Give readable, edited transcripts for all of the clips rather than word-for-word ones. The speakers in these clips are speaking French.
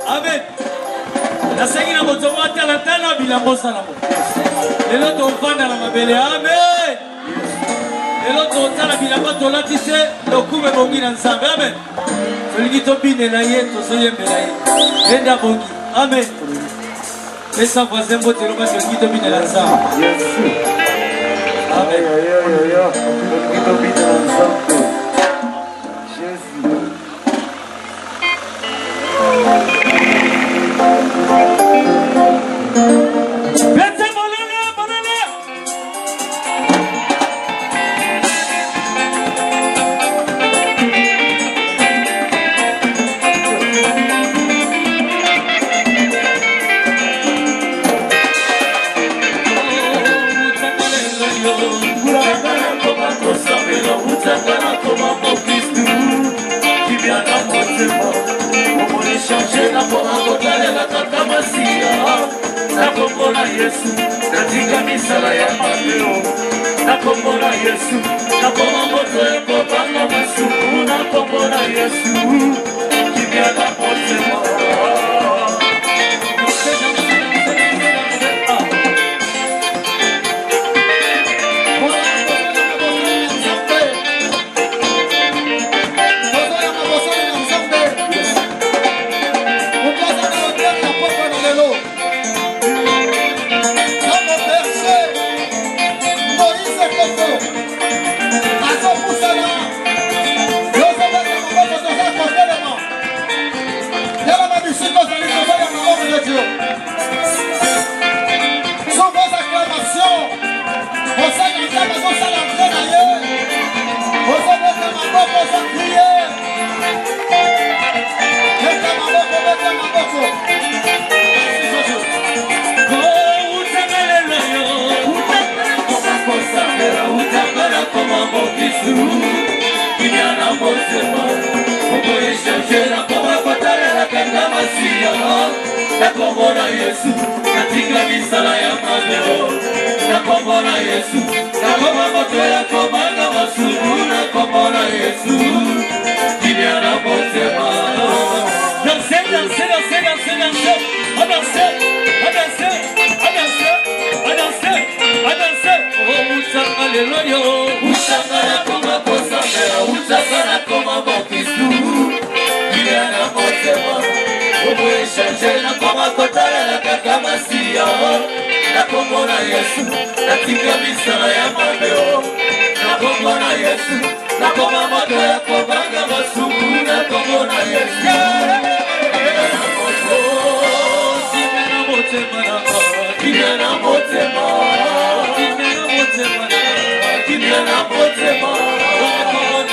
Amen. La sengina motomata la tala bilambo salamo. Lelo to vanda la mabele. Amen. Lelo to tala bilambo to latise lokume bongi na nsambe. Amen. Solingi to bine na yeto soyembe na yeto. Enda bongi. Amen. Pesa voisin bote loma solingi to bine na nsambe. Yes. Amen. Solingi to bine na nsambe. Yesu, katika misala ya mapeo. Nakombola Yesu, nakoma moto ya kopanga masuku. Nakombola Yesu, kimya na potema. Nakombola Yesu, katika misala ya mapeo. Nakombola Yesu, nakoma moto ya komanga masuku. Nakombola Yesu, kimya na potema. Dansez, dansez, dansez, dansez, dansez. Dansez, dansez, dansez, dansez. Oh, usanga leloyo. Usanga na koma posambera. Usanga na koma mokisu. Kimya na potema. Oboe changer na koma kotala na kaka masia. Nakombola Yesu, katika misala ya mapeo. Nakombola Yesu, nakoma moto ya komanga masuku. Nakombola Yesu, kimya na motema. Kimya na motema.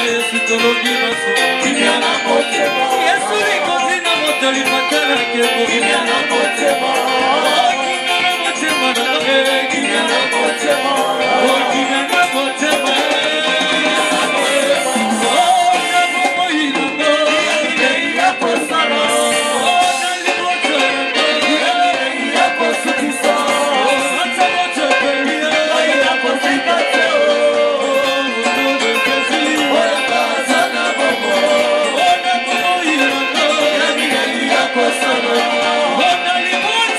Yesu tologi maso. Kimya na motema. Yesu rikozi na moto lipatana kebo. Kimya na motema. Kimya na motema. Kimya na motema. Kimya na motema.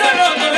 Sana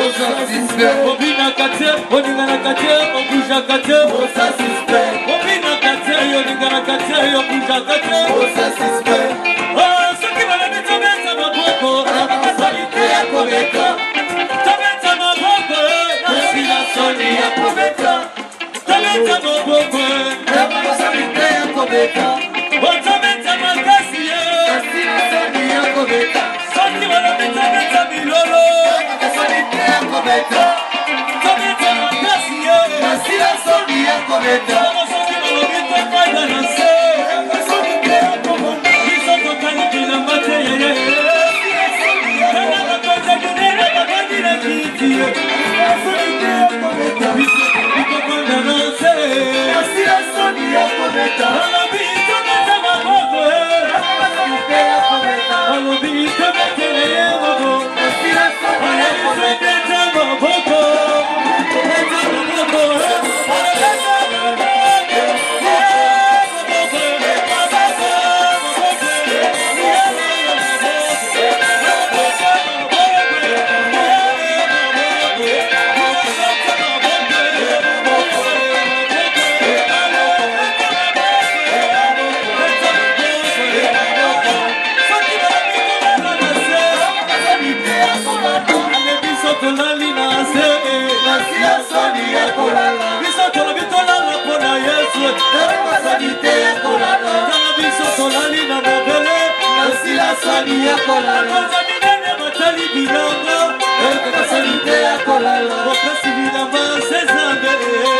Obina kate, oningana kate, obuja kate, osa sispe. Obina kate, oningana kate, obuja kate, osa sispe. Oh, soki bala bito beta maboko, salite ya kobeta. Tabeta maboko, nasi la soni ya kobeta. Tabeta maboko, salite ya kobeta. Otabeta makasi ya, nasi la soni ya kobeta. Soki bala bito beta milolo. Tabeta makasi ye, nasi la soni ya kobeta. Soki balobito fada na se, biso tokani bilamba te ye. Kana bakonza kinene bakandi na kiti ye. Biso tokanda na se, nasi la soni ya kobeta. Balobito beta maboko ye, balobito beta ye mabo. Nasi la soni ya kobeta. Sani ya kolala, konzamine matali bilanga, elka sanite ya kolala, okasi bilamba sezambe,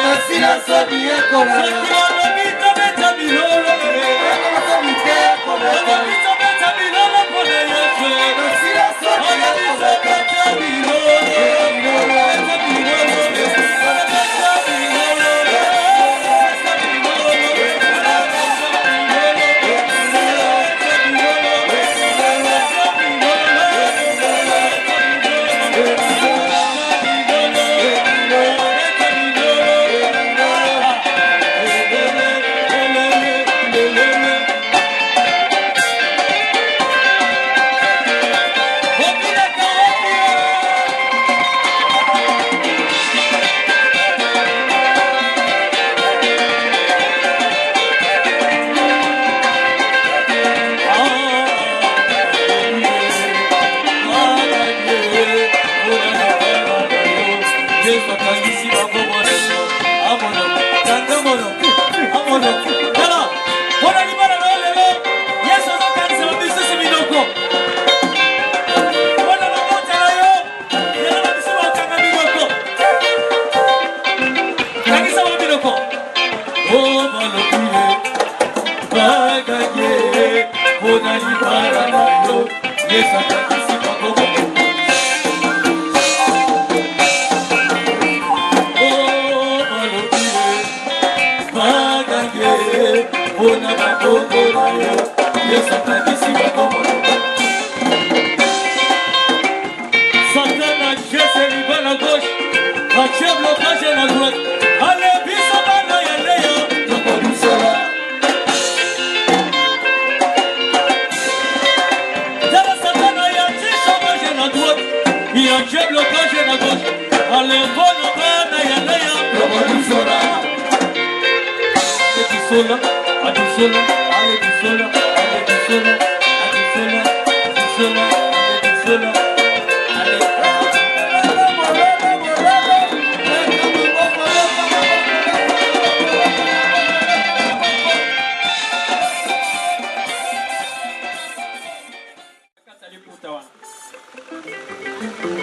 nasi la sani ya kolala, sakwana mito beta bilolo, elka sanite ya kolala, mito beta bilolo pone yesu, nasi la sani ya kolala, beta bilolo, beta bilolo,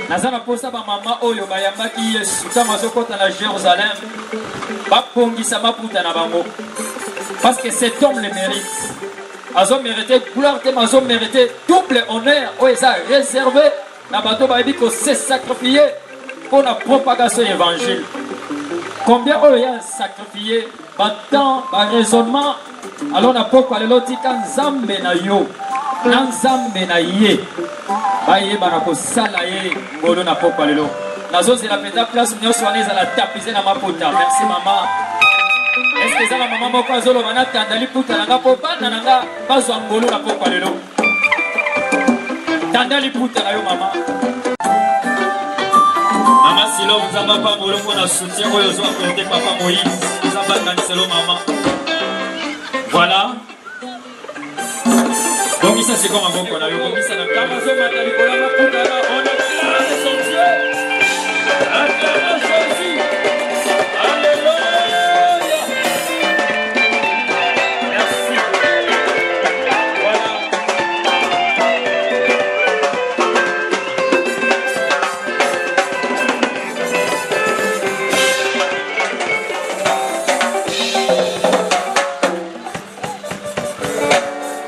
Nazana posa ba mama oyo bayambaki Yesu kama zokota na Jérusalem bapongisa maputa na bango parce que cet homme le mérite. Azo mérité gloire te mazo mérité double honneur o eza réservé na bato bayebi ko se sacrifier pour la propagation évangile. Combien oyo ya sacrifier batant ba raisonnement alors na poko lelo tika nzambe na yo na nzambe na ye baye bana ko sala ye ngolo na poko lelo nazo zela peta place nyonso wana ezala tapize na maputa. Merci maman. Est-ce que ça la maman moko azolo bana tandali puta nanga po bana nanga bazwa ngolo na poko lelo tandali puta na yo maman. Silo Zamba Pamolo pour la soutien, Oyo Zoa Côté Papa Moïse, Zamba Kaniselo Maman. Voilà. Donc ça c'est comme un bon qu'on a eu, comme ça la Kamazo Matali Kola Makutana, on acclame son Dieu. Acclame son Dieu. Alléluia. Merci.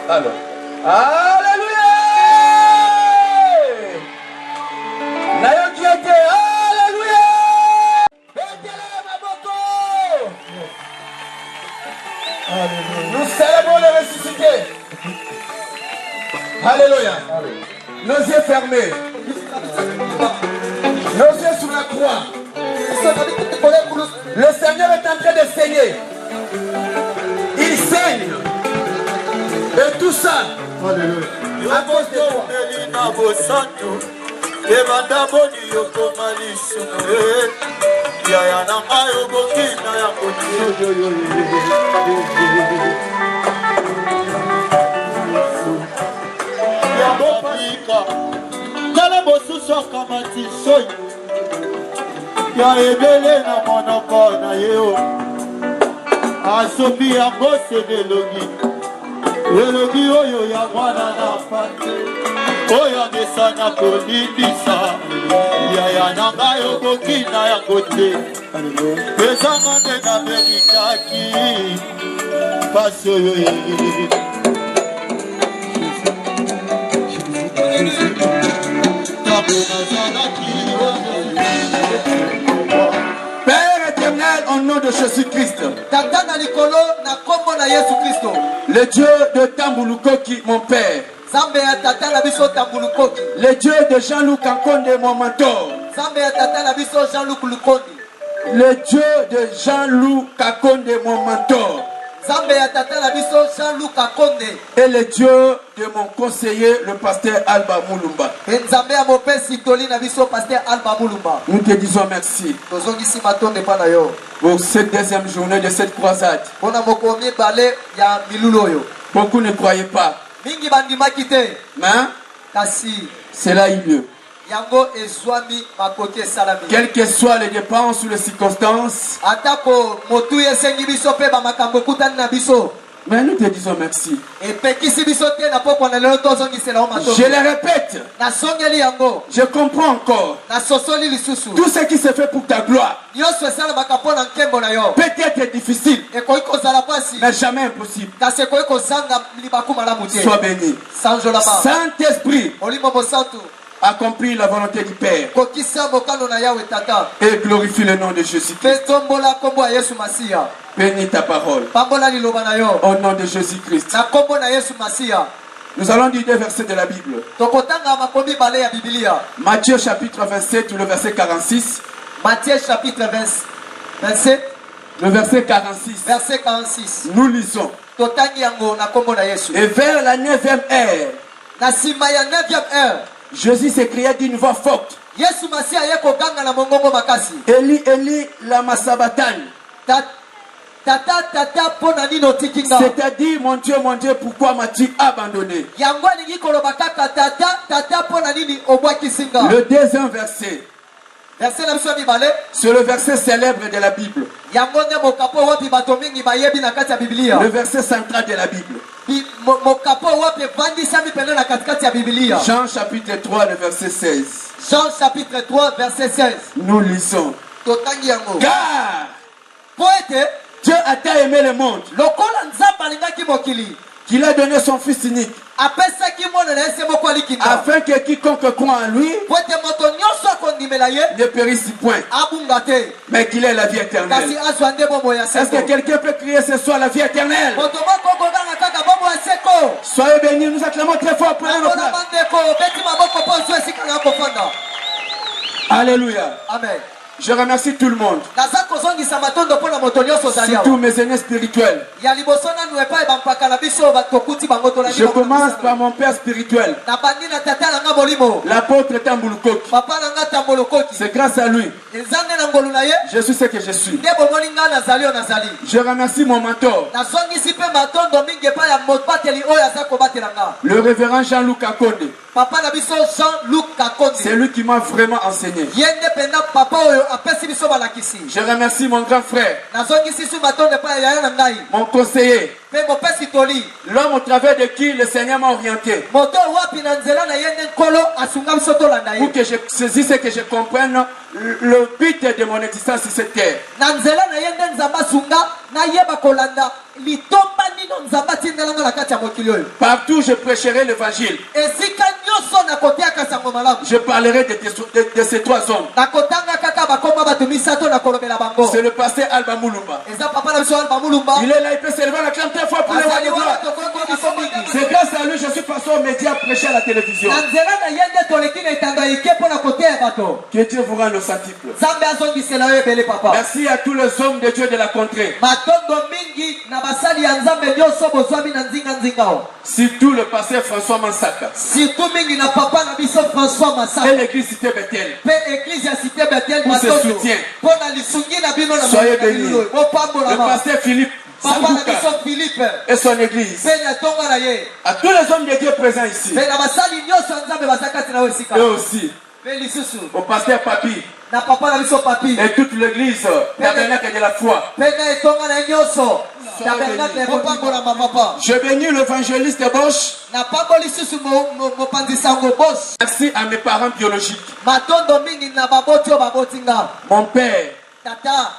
Voilà. Alors, alléluia! Nayokiete, alléluia! Betele Maboko! Nous célébrons le ressuscité. Alléluia! Nos yeux fermés. Nos yeux sur la croix. Le Seigneur est en train de saigner. Il saigne. Et tout ça, à cause de toi. Elogi oyo ya mwana na pande oyo mesana kolibisa yaya na ngai okoki na yango te ezanga nde nabelitaki pasi oyo ntango nazalaki Père éternel, au nom de Jésus-Christ, le Dieu de Tambulukoki, mon Père, le Dieu de Jean-Luc Ankonde, mon mentor, le Dieu de Jean-Luc Ankonde, mon mentor, et le Dieu de mon conseiller, le pasteur Alba Moulumba. Nous te disons merci pour cette deuxième journée de cette croisade. Beaucoup ne croyaient pas, mais cela a eu lieu. Quelles que soient les dépenses ou les circonstances, mais nous te disons merci. Je le répète, je comprends encore. Tout ce qui se fait pour ta gloire peut-être difficile, mais jamais impossible. Sois béni. Saint-Esprit, accomplis la volonté du Père et glorifie le nom de Jésus-Christ. Bénis ta parole au nom de Jésus-Christ. Nous allons lire des versets de la Bible. Matthieu chapitre 27, le verset 46. Matthieu chapitre 27, le verset 46. Verset 46. Nous lisons. Et vers la 9e heure, Jésus s'écria d'une voix forte: Eli, Eli, lama sabachthani. C'est-à-dire, mon Dieu, pourquoi m'as-tu abandonné? Le deuxième verset, c'est le verset célèbre de la Bible, le verset central de la Bible. Jean chapitre 3, le verset 16. Jean chapitre 3, verset 16. Nous lisons: car Dieu a tant aimé le monde qu'il a donné son Fils unique, afin que quiconque croit en lui ne périsse point, mais qu'il ait la vie éternelle. Est-ce que quelqu'un peut crier ce soir la vie éternelle? Soyez bénis, nous acclamons très fort pour nos places. Alléluia. Amen. Je remercie tout le monde. naza kozongisa matondo mpona moto nyonso ozali awa. Surtout mes aînés spirituels. ya liboso nanu epai bampaka na biso tokuti bango tolandi Je commence par mon père spirituel, na bandi na tata na nga molimo l'apôtre Tambulukoki. papa na nga tambolokoki C'est grâce à lui, eza nde na ngolu na ye je suis ce que je suis. nde bomoni nga nazali oyo nazali. Je remercie mon mentor, nazongisi mpe matondo mingi epai ya mobateli oyo aza kobatela nga le révérend Jean-Luc Akonde. papa na biso Jean-Luc Kakonde. C'est lui qui m'a vraiment enseigné. ye nde mpenza papa oyo apesi biso balakisi. Je remercie mon grand frère, nazongisi su matondo epai ya yaya na ngai mon conseiller, mpe mopesi toli l'homme au travers de qui le Seigneur m'a orienté, moto wapi na nzela na ye nde nkolo asunga biso tolanda ye pour que je saisisse et que je comprenne le but de mon existence sur cette terre. na nzela na ye nde nzambe asunga nayeba kolanda litomba nino nzambe atindelanga na kati ya mokili oyo. Partout je prêcherai l'évangile. esika nyonso nakotiaka sango malamu Je parlerai de ces trois hommes. nakotanga kaka bakoma bato misato nakolobela bango. C'est le pasteur Alba Moulumba. eza papa na biso alba mulumba Il est là, il peut se lever à la 30e fois pour les azali wana voir. tokoki biso mingi C'est grâce à lui que je suis passé aux médias prêcher à la télévision. na nzela na ye nde toleki na etando eke mpo na koteya bato. Que Dieu vous rende le centuple. nzambe azongisela yo ebele papa. Merci à tous les hommes de Dieu de la contrée. matondo mingi na basali ya nzambe nyonso bozwami na nzinga o. Surtout le pasteur François Mansaka. surtout mingi na papa na biso François Et Masaka l'église Cité Bethel. mpe église ya cité Bethel Pour ce matondo soutien. mpo na lisungi na bino na Soyez mokili bénis. oyo. Le bopambolama pasteur Philippe papa na Sanguka biso Philippe et son église. mpe na ntongo na ye À tous les hommes de Dieu présents ici. mpe na basali nyonso ya nzambe baza kati na yo esika Eux aussi. mpe lisusu Au pasteur Papi na papa na biso papi et toute l'église tabernacle de la foi. mpe na etonga na ye nyonso tabernacle bopambolama papa. Je bénis l'évangéliste Bosch. na pambo lisusu mopanzi sango bos Merci à mes parents biologiques. matondo mingi na baboti oyo baboti nga Mon père, tata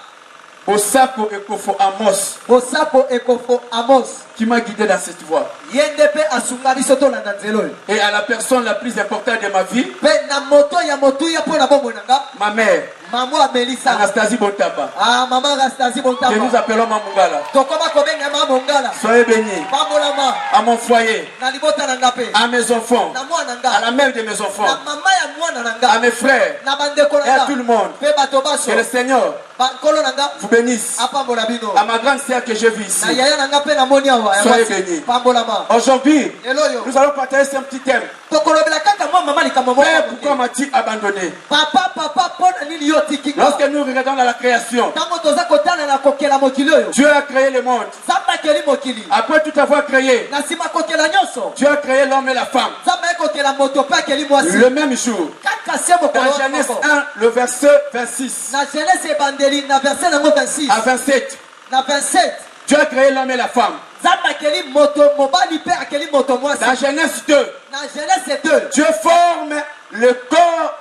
Osako Ekofo Amos, bosako ekofo amos qui m'a guidé dans cette voie. ye nde mpe asunga biso tolanda nzela oyo Et à la personne la plus importante de ma vie, mpe na moto ya motuya mpo na bomoi na nga ma mère, mamo amelisa Anastasie Bontaba, mama rastasi que nous bontama appelons Mamungala. tokoma kobenga mamongala Soyez bénis. pambolama À mon foyer, na libota na nga mpe à mes enfants, na mwana à la nga mère de mes na enfants, mama ya mwana na à nga mes frères na bandeko et na à nga tout le monde. mpe bato baso Que le Seigneur bankolo na nga vous bénisse. apambola bino À ma grande sœur que je vis ici. na yaya na nga mpe namoni awa ya Soyez mwasi. bénis. pambolama Aujourd'hui, lelo oyo nous allons partager un petit thème. tokolobela kaka mwa mama likambo moko Père, pourquoi m'as-tu abandonné? papa mpo na nini yo otikinga Lorsque nous regardons dans la création, ntango toza kotala na kokela mokili oyo Dieu a créé le monde. nzambe akeli mokili Après tout avoir créé, na nsima kokela nyonso Dieu a créé l'homme et la femme. nzambe akokela moto mpe akeli mwasi Le même jour. kaka se mokolo Dans Genèse moko 1, le verset 26 na genese ebandeli na verset nango 26 à 27, na 27 Dieu a créé l'homme et la femme. nzambe akeli moto mobali mpe akeli moto mwasi Dans Genèse 2, na genese 2 Dieu forme le corps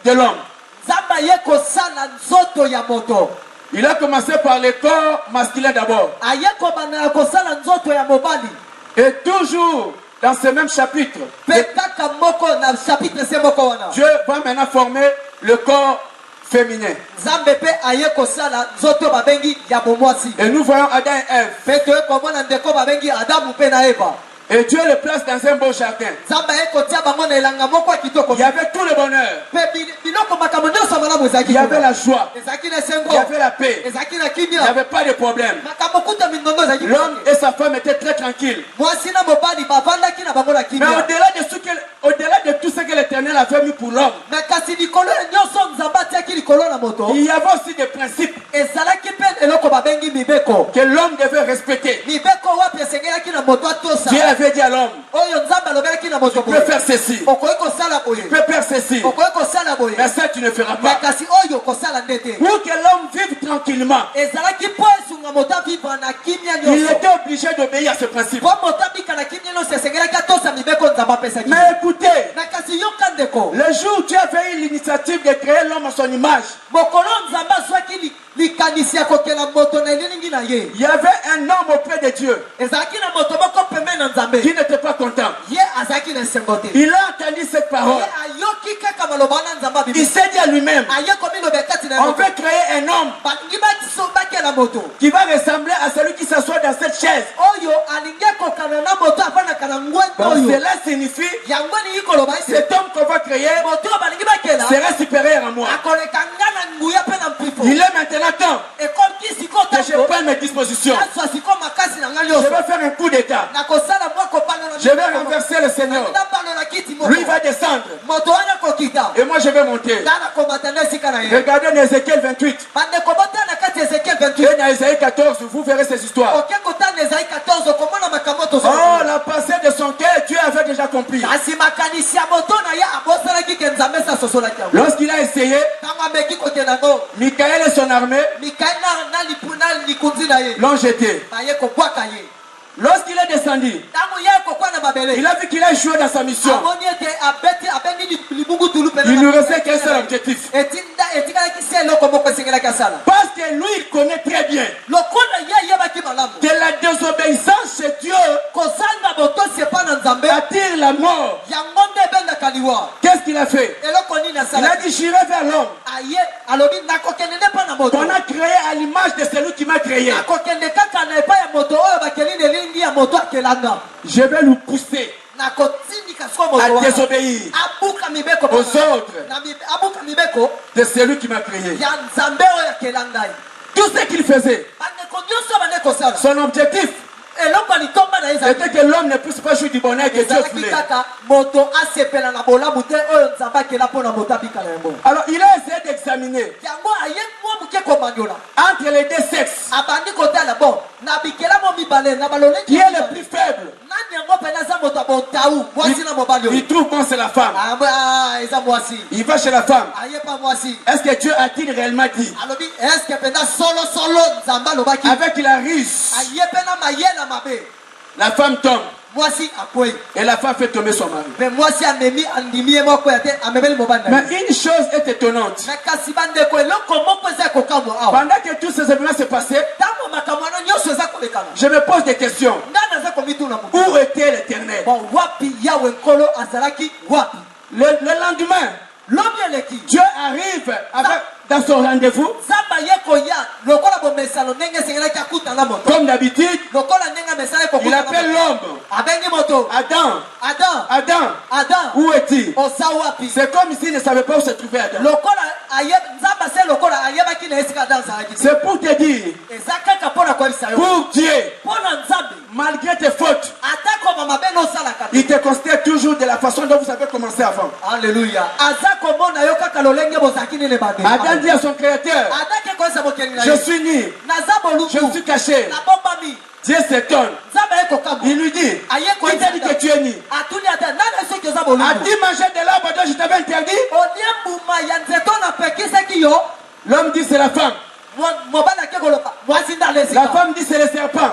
de l'homme. nzambe aye kosala nzoto ya moto Il a commencé par le corps masculin d'abord. aye kobanda na kosala nzoto ya mobali Et toujours dans ce même chapitre, mpe kaka moko na chapitre se moko wana Dieu va maintenant former le corps féminin. nzambe mpe aye kosala nzoto babengi ya bomwasi Et nous voyons Adam et Ève. mpe toye komona ndeko babengi adamu mpe na eva Et Dieu les place dans un beau jardin. nzambe aye kotia bango na elanga moko ya kitoko Il y avait tout le bonheur. mpe biloko makambo nyonso malamu ezalaki Il y avait la joie. ezalaki na Il esengo y avait la paix. ezalaki na Il n'y kimia avait pas de problème. makambo kuta mindondo ezalaki L'homme et sa femme étaient très tranquilles. mwasi na mobali bavandaki na bango na Mais kimia au-delà de tout ce que l'Éternel avait mis pour l'homme, me kasi likolo ya nyonso nzambe atiaki likolo na moto il y avait aussi des principes ezalaki mpe eloko babengi mibeko que l'homme devait respecter. mibeko wapi esengelaki na moto atosa Dieu avait dit à l'homme, oyo nzambe alobelaki na moto tu peux faire ceci, okoki kosala boye tu peux faire ceci, okoki kosala boye mais ça tu ne feras me pas. kasi oyo kosala nde te Pour que l'homme vive tranquillement, ezalaki mpo esunga moto avivre na kimia il nyonso était obligé d'obéir à ce principe. mpo moto abika na kimia nyonso esengelaki atosa mibeko nzambe apesaki Mais écoutez, na kasi yoka ndeko le jour où Dieu avait eu l'initiative de créer l'homme à son image, mokolo nzambe azwaki likanisi ya kokela moto na elilingi na ye il y avait un homme auprès de Dieu ezalaki na moto moko pembeni na nzambe qui n'était pas content. ye azalaki na esengo te Il a entendu cette parole. ye ayoki kaka maloba wana nzambe Il abibi s'est dit à lui-même, aye komiloba kati na on moto veut créer un homme balingi bakela moto qui va ressembler à celui qui s'assoit dans cette chaise. oyo alingi akokana na moto afanaka na ngwende Donc oyo cela signifie yango alingi koloba ete cet homme qu'on va créer moto oyo balingi bakela sera supérieur à moi. akoleka nga na Il est maintenant temps que je prenne mes dispositions. Je vais faire un coup d'état. Je vais renverser le Seigneur. Lui va descendre. Et moi je vais monter. Regardez Ézéchiel 28. Et dans Ésaïe 14, vous verrez ces histoires. Oh, la pensée de son cœur, Dieu avait déjà compris. Lorsqu'il a essayé, Michael et son armée l'ont jeté. Lorsqu'il est descendu, il a vu qu'il a échoué dans sa mission. Il ne restait qu'un seul objectif. Parce que lui, il connaît très bien que la désobéissance chez Dieu attire la mort. Qu'est-ce qu'il a fait? Il a dit, j'irai vers l'homme qu'on a créé à l'image de celui qui m'a créé. Je vais lui pousser à désobéir aux ordres de celui qui m'a créé. Tout ce qu'il faisait, son objectif était que l'homme ne puisse pas jouir du bonheur que Dieu voulait. Alors il a essayé d'examiner entre les deux sexes qui est le plus faible. Il trouve bon c'est la femme. Il va chez la femme. Est-ce que Dieu a-t-il réellement dit? Avec la ruse, la femme tombe. Et la femme fait tomber son mari. Mais une chose est étonnante. Pendant que tous ces événements se passaient, je me pose des questions. Où était l'Éternel? Le lendemain, Dieu arrive dans son rendez-vous. Comme d'habitude, il appelle l'homme. Adam, où est-il? C'est comme s'il ne savait pas où se trouvait Adam. C'est pour te dire, pour Dieu, malgré tes fautes, il te considère toujours de la façon dont vous avez commencé avant. Alléluia. Adam dit à son créateur, je suis nu, je suis caché. Dieu s'étonne. Il lui dit, qui t'a dit que tu es nu? As-tu mangé de l'arbre dont je t'avais interdit? L'homme dit c'est la femme. La femme dit c'est le serpent.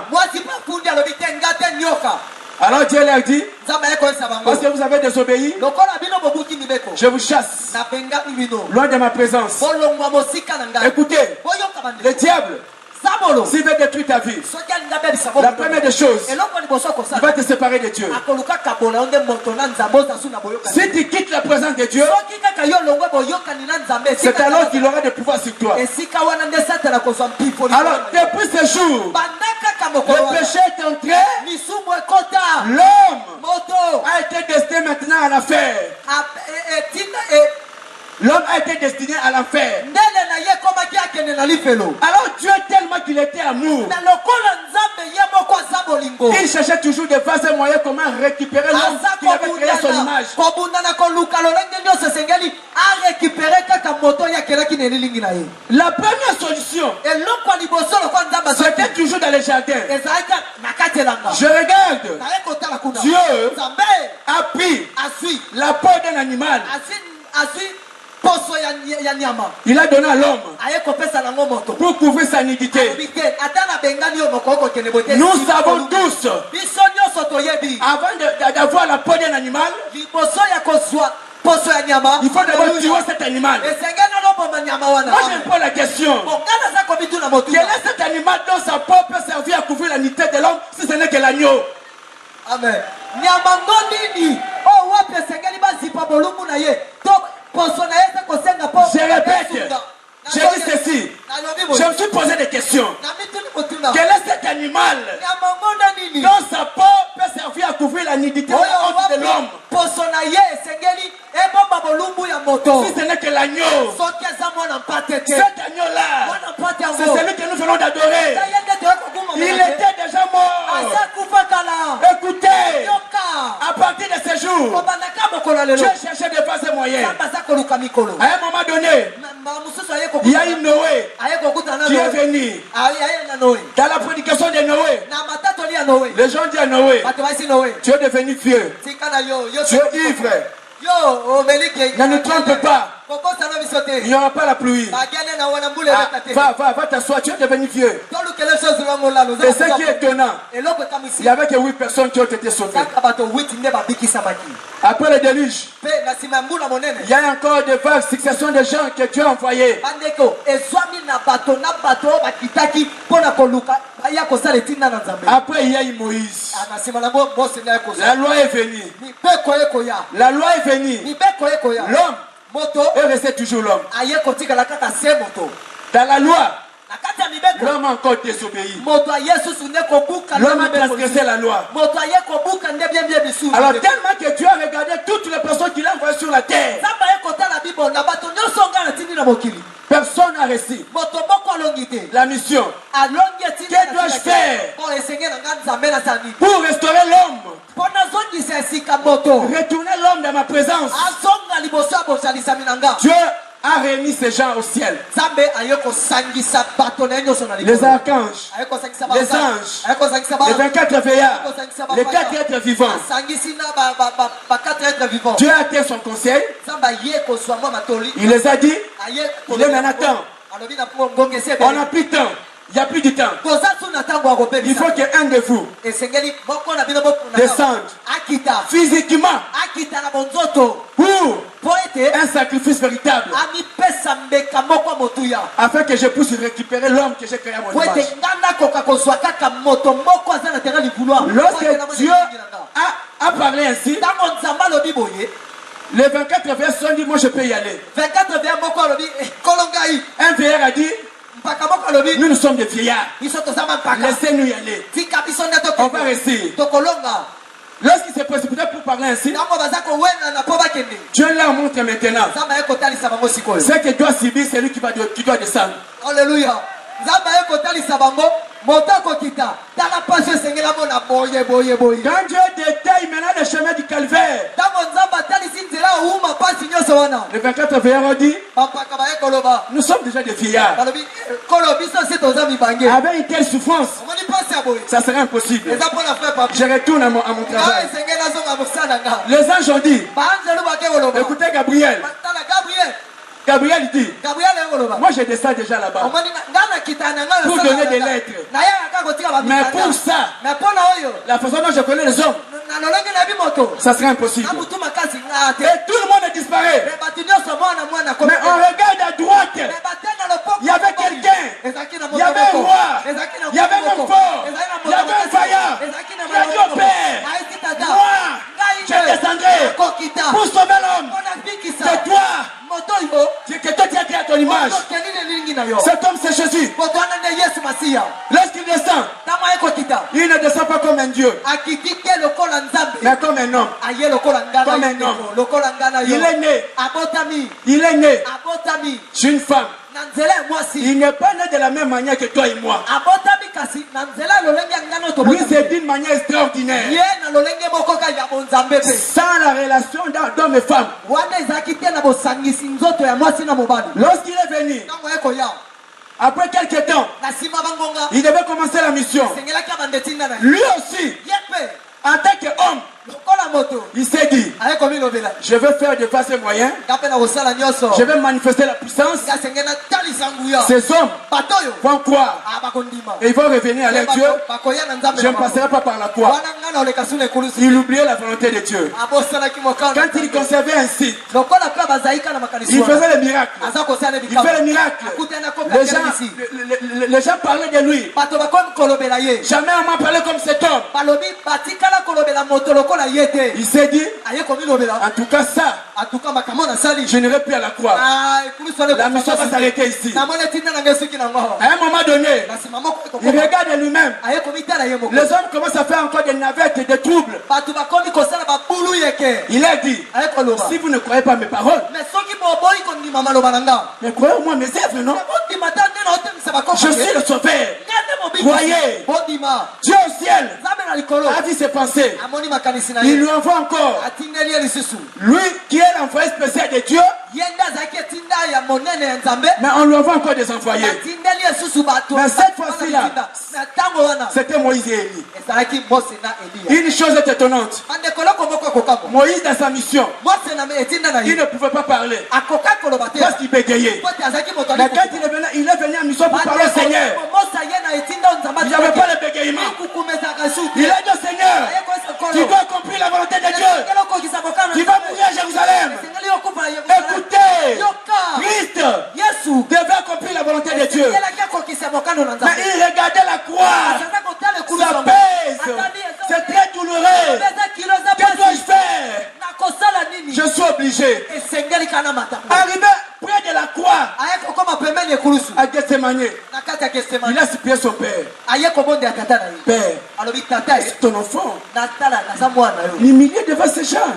Alors Dieu leur dit, parce que vous avez désobéi, je vous chasse loin de ma présence. Écoutez, le diable, s'il veut détruire ta vie, la première des choses, il va te séparer de Dieu. Si tu quittes la présence de Dieu, c'est alors qu'il aura des pouvoirs sur toi. Alors, depuis ce jour, le péché est entré, l'homme a été destiné maintenant à l'enfer. L'homme a été destiné à l'enfer. Alors Dieu tellement qu'il était amour, il cherchait toujours des vases moyens comment récupérer l'homme qui avait créé son image. La première solution, c'était toujours dans les jardins. Je regarde, Dieu a pris la peau d'un animal. Il a donné à l'homme pour couvrir sa nudité. Nous savons tous, avant d'avoir la peau d'un animal, il faut d'abord tuer cet animal. Moi je me pose la question, quel est cet animal dont sa peau peut servir à couvrir la nudité de l'homme si ce n'est que l'agneau? Amen. Je répète, je dis ceci, je me suis posé des questions. Quel est cet animal dont sa peau peut servir à couvrir la nudité de l'homme? Si ce n'est que l'agneau. Cet agneau-là, c'est celui que nous venons d'adorer. Il était déjà mort. Écoutez, à partir de ce jour, Dieu cherchait de passer moyen. À un moment donné, il y a eu Noé qui est venu. Dans la prédication de Noé, les gens disent à Noé, tu es devenu vieux, tu es ivre, ne nous trompe pas, il n'y aura pas la pluie. Va t'asseoir, tu es devenu vieux. Et ce qui est étonnant, il n'y avait que 8 personnes qui ont été sauvées. Après le déluge, il y a encore des vagues, succession de gens que Dieu a envoyés. Après, il y a eu Moïse. La loi est venue. La loi est venue. L'homme est resté toujours l'homme. Dans la loi, l'homme a encore désobéi. L'homme a transgressé la loi. Alors tellement que Dieu a regardé toutes les personnes qu'il a envoyées sur la terre, personne n'a réussi la mission. Que dois-je faire pour restaurer l'homme, retourner l'homme dans ma présence? Dieu a réuni ces gens au ciel. Les archanges, les anges, les 24 veillards, les 4 êtres vivants. Dieu a fait son conseil. Il les a dit, il est maintenant temps. On n'a plus de temps. Il n'y a plus de temps. Il faut qu'un de vous descende physiquement pour un sacrifice véritable, afin que je puisse récupérer l'homme que j'ai créé à mon image. Lorsque Dieu a parlé ainsi, les 24 versets ont dit, moi je peux y aller. Un vieillard a dit, nous sommes des vieillards, laissez-nous y aller, on va rester. Lorsqu'il s'est précipité pour parler ainsi, Dieu leur montre maintenant ce que doit subir celui qui doit descendre. Alléluia. Quand Dieu détaille maintenant le chemin du calvaire, les 24 veillards ont dit, nous sommes déjà des vieillards. Avec une telle souffrance, ça serait impossible. Je retourne à mon travail. Les anges ont dit, écoutez Gabriel. Gabriel dit, moi je descends déjà là-bas pour donner des lettres. Mais pour ça, la façon dont je connais les hommes, ça serait impossible. Et tout le monde disparaît. Mais on regarde à droite, il y avait quelqu'un, il y avait un roi, il y avait un homme fort, il y avait un vaillant. Il a dit au Père, moi, je descendrai pour sauver l'homme. C'est toi. Que toi tu as créé à ton image. Cet homme c'est Jésus. Lorsqu'il descend, il ne descend pas comme un Dieu, mais comme un homme. Comme un homme. Il est né. Je suis une femme. Il n'est pas né de la même manière que toi et moi. Lui c'est d'une manière extraordinaire, sans la relation d'homme et femme. Lorsqu'il est venu, après quelques temps, il devait commencer la mission. Lui aussi, en tant qu'homme, il s'est dit, je vais faire de passer moyens, je vais manifester la puissance. Ces hommes vont croire et ils vont revenir à leur Dieu. Je ne passerai pas par la croix. Il oubliait la volonté de Dieu. Quand il conservait ainsi, il faisait les miracles. Il fait les miracles. Les gens parlaient de lui. Jamais on m'a parlé comme cet homme. Il s'est dit, en tout cas ça, je n'irai plus à la croix. La mission va s'arrêter ici. À un moment donné, il regarde lui-même. Les hommes commencent à faire encore des navettes et des troubles. Il a dit, si vous ne croyez pas mes paroles, mais croyez au moins mes œuvres, non? Je suis le sauveur. Croyez. Dieu au ciel a dit ses pensées. Il lui envoie encore. Lui qui est l'envoyé spécial de Dieu. Mais on lui envoie encore des envoyés. Mais cette fois-ci-là, c'était Moïse et Élie. Une chose est étonnante. Moïse dans sa mission, il ne pouvait pas parler parce qu'il bégayait. Mais quand il est venu en mission pour parler au Seigneur, il n'y avait pas le bégayement. Il a dit au Seigneur, tu dois accomplir la volonté de Dieu. Tu vas mourir à Jérusalem. Écoutez, Christ devait accomplir la volonté de Dieu. Mais il regardait la croix. Ça pèse. C'est très douloureux. Que dois-je faire? Je suis obligé. Arrivé près de la croix, à Gethsemane, il a supplié son père. Père, c'est ton enfant. L'humilier devant ces gens.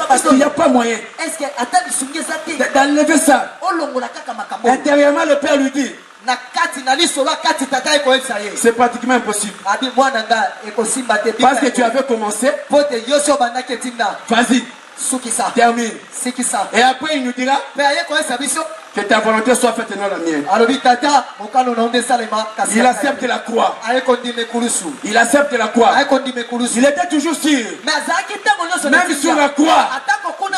Parce qu'il n'y a pas moyen d'enlever ça. Intérieurement, le père lui dit, c'est pratiquement impossible. Parce que tu avais commencé. Vas-y. Termine. Et après il nous dira que ta volonté soit faite et non la mienne. Il accepte la croix. Il accepte la croix. Il était toujours sûr. Même sur la croix,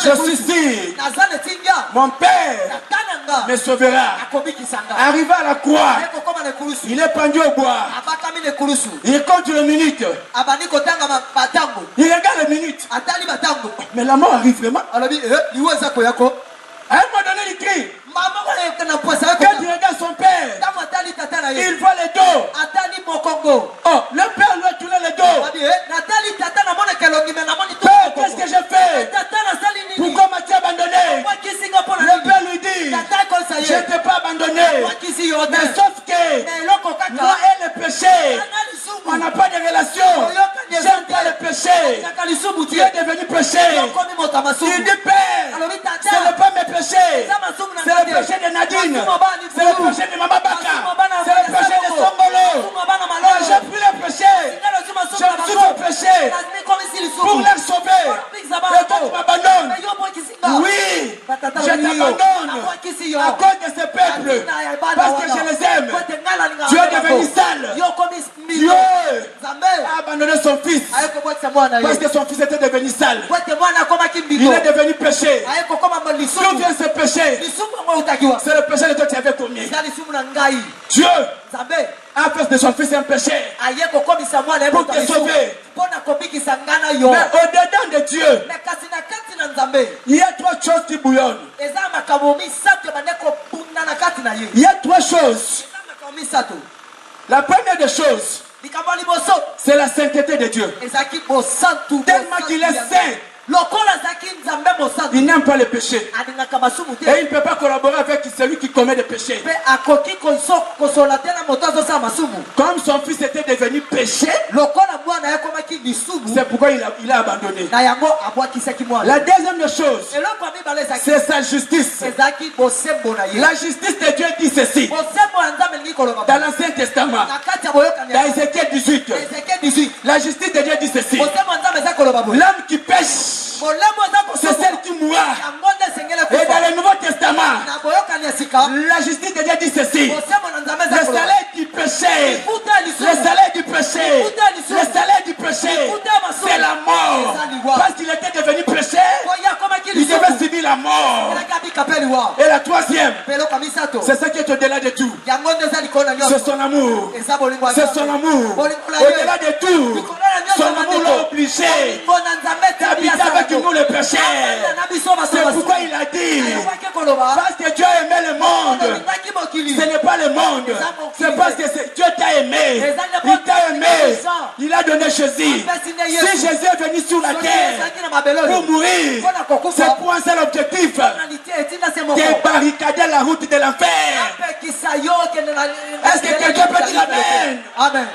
je suis sûr. Mon père me sauvera. Arrivé à la croix, il est pendu au bois. Il compte les minutes. Il regarde les minutes. Mais la mort arrive vraiment. À un moment donné, il crie. Quand il regarde son père, il voit les dos. Oh, le père lui a tourné les dos. Père, qu'est-ce que j'ai fait? Pourquoi m'as-tu abandonné? Le père lui dit, je ne t'ai pas abandonné. Mais sauf que moi et le péché, on n'a pas de relation. J'aime pas le péché. Tu es devenu péché. Il dit, Père, ce n'est pas mes péchés. C'est le péché de Nadine. C'est le péché de Mama Baka. C'est le péché de Songolo. J'ai pris le péché. Je suis au péché pour les sauver. Et toi tu m'abandonnes. Oui, je t'abandonne à cause de ce peuple. Parce que je les aime. Tu es devenu sale. Dieu a abandonné son fils. Parce que son fils était devenu sale. Il est devenu péché. D'où vient ce péché? C'est le péché de toi qui avais commis. Dieu a fait de son fils un péché pour te sauver. Mais au-dedans de Dieu, il y a trois choses qui bouillonnent. Il y a trois choses. La première des choses, c'est la sainteté de Dieu. Tellement qu'il est saint, il n'aime pas le péché. Et il ne peut pas collaborer avec celui qui commet des péchés. Comme son fils était devenu péché, c'est pourquoi il a abandonné. La deuxième chose, c'est sa justice. La justice de Dieu dit ceci dans l'Ancien Testament, dans Ézéchiel 18. La justice de Dieu dit ceci: l'homme qui pêche, c'est celle qui mourra. Et dans le Nouveau Testament, la justice de Dieu dit ceci: le salaire du péché, le salaire du péché, le salaire du péché, c'est la mort. Parce qu'il était devenu péché, il devait subir la mort. Et la troisième, c'est ce qui est au-delà de tout. C'est son amour. C'est son amour. Au-delà de tout, son amour l'a obligé d'habiter avec nous le péché. C'est pourquoi il a dit, parce que Dieu a aimé le monde, ce n'est pas le monde. C'est parce que Dieu t'a aimé. Il t'a aimé. il a donné Jésus. Si Jésus est venu sur la terre pour mourir, c'est pour un seul objectif, de barricader la route de l'enfer. Est-ce que quelqu'un peut dire amen? Amen.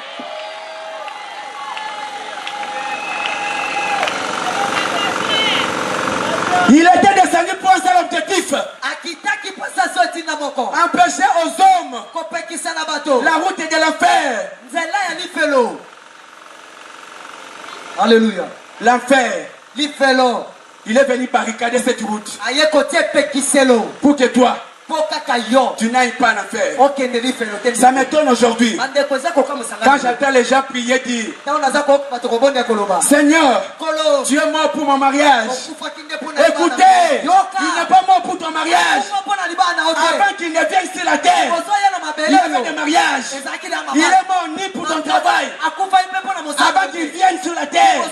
Il était descendu pour un seul objectif, empêcher aux hommes la route de l'enfer. Alléluia. L'enfer, il est venu barricader cette route pour que toi, tu n'ailles pas en enfer. Ça m'étonne aujourd'hui. Quand j'entends les gens prier, dire Seigneur, tu es mort pour mon mariage. Écoutez, il n'est pas mort pour ton mariage. Avant qu'il ne vienne sur la terre, il a fait des mariages. Il est mort ni pour ton travail. Avant qu'il vienne sur la terre,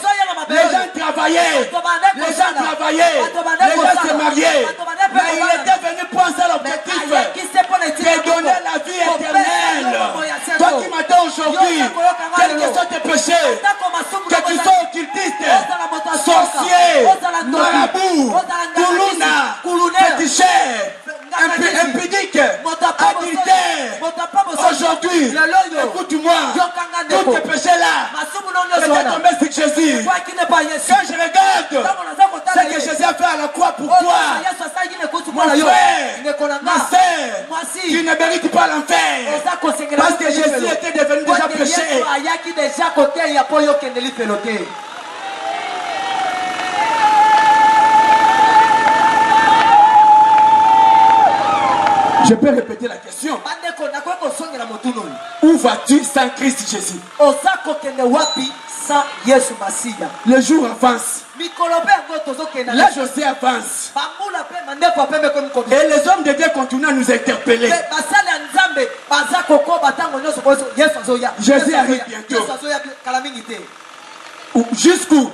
les gens travaillaient. Les gens se mariaient. Mais il était venu pour un seul objectif, de donner la vie éternelle. Toi qui m'attends aujourd'hui, quels que soient tes péchés, que tu sois occultiste, sorcier, marabout, koulouna, féticheur, impudique, adultère, aujourd'hui, écoute-moi, tous tes péchés-là, étaient tombés sur Jésus. Quand je regarde ce que Jésus a fait à la croix pour toi, mon frère, ma soeur, tu ne mérites pas l'enfer, parce que Jésus était devenu déjà péché. Je peux répéter la question. Où vas-tu sans Christ Jésus? Le jour avance. Là, José avance. Et les hommes de Dieu continuent à nous interpeller. Jésus arrive bientôt. Jusqu'où?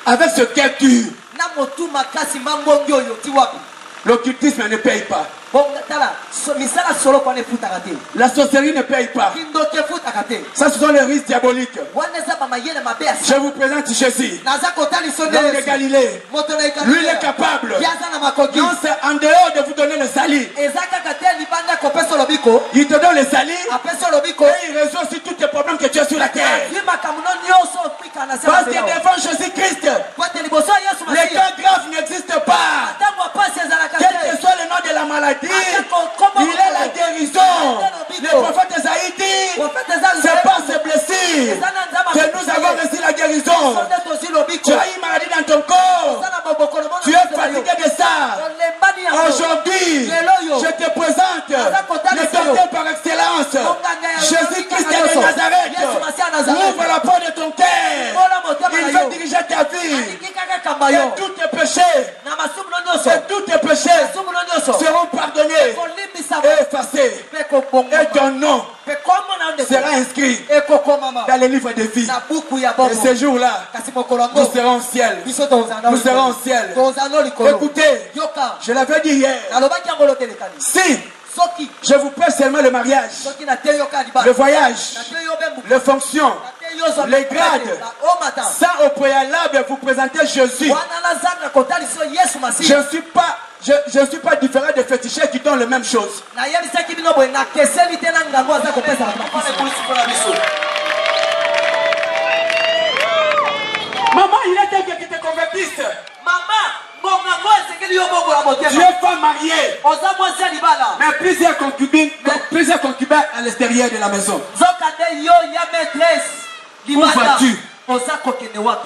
Avec ce calcul, l'occultisme ne paye pas. La sorcellerie ne paye pas. Ça, ce sont les risques diaboliques. Je vous présente Jésus, l'homme de Galilée. Lui, il est capable. Non, c'est en dehors de vous donner le salut. Il te donne le salut et il résout aussi tous tes problèmes que tu as sur la terre. Parce que devant Jésus-Christ, les cas graves n'existent pas. Quel que soit le nom de la maladie, il est la guérison. Le prophète Esaïe dit, c'est par ses blessures que nous avons reçu la guérison. Tu as une maladie dans ton corps, tu es fatigué de ça. Aujourd'hui, je te présente le docteur par excellence, Jésus-Christ de Nazareth. Ouvre la porte de ton cœur, il veut diriger ta vie. Et tous tes péchés seront pardonnés et effacés. Et ton nom sera inscrit dans les livres de vie. Et ce jour-là, nous serons au ciel. Nous serons au ciel. Écoutez, je l'avais dit hier. Si je vous paie seulement le mariage, le voyage, les fonctions, les grades, sans au préalable vous présenter Jésus, je ne suis pas différent des féticheurs qui donnent les mêmes choses. Maman, il est temps que tu te convertisses. Tu es femme mariée, mais plusieurs concubins à l'extérieur de la maison. Où vas-tu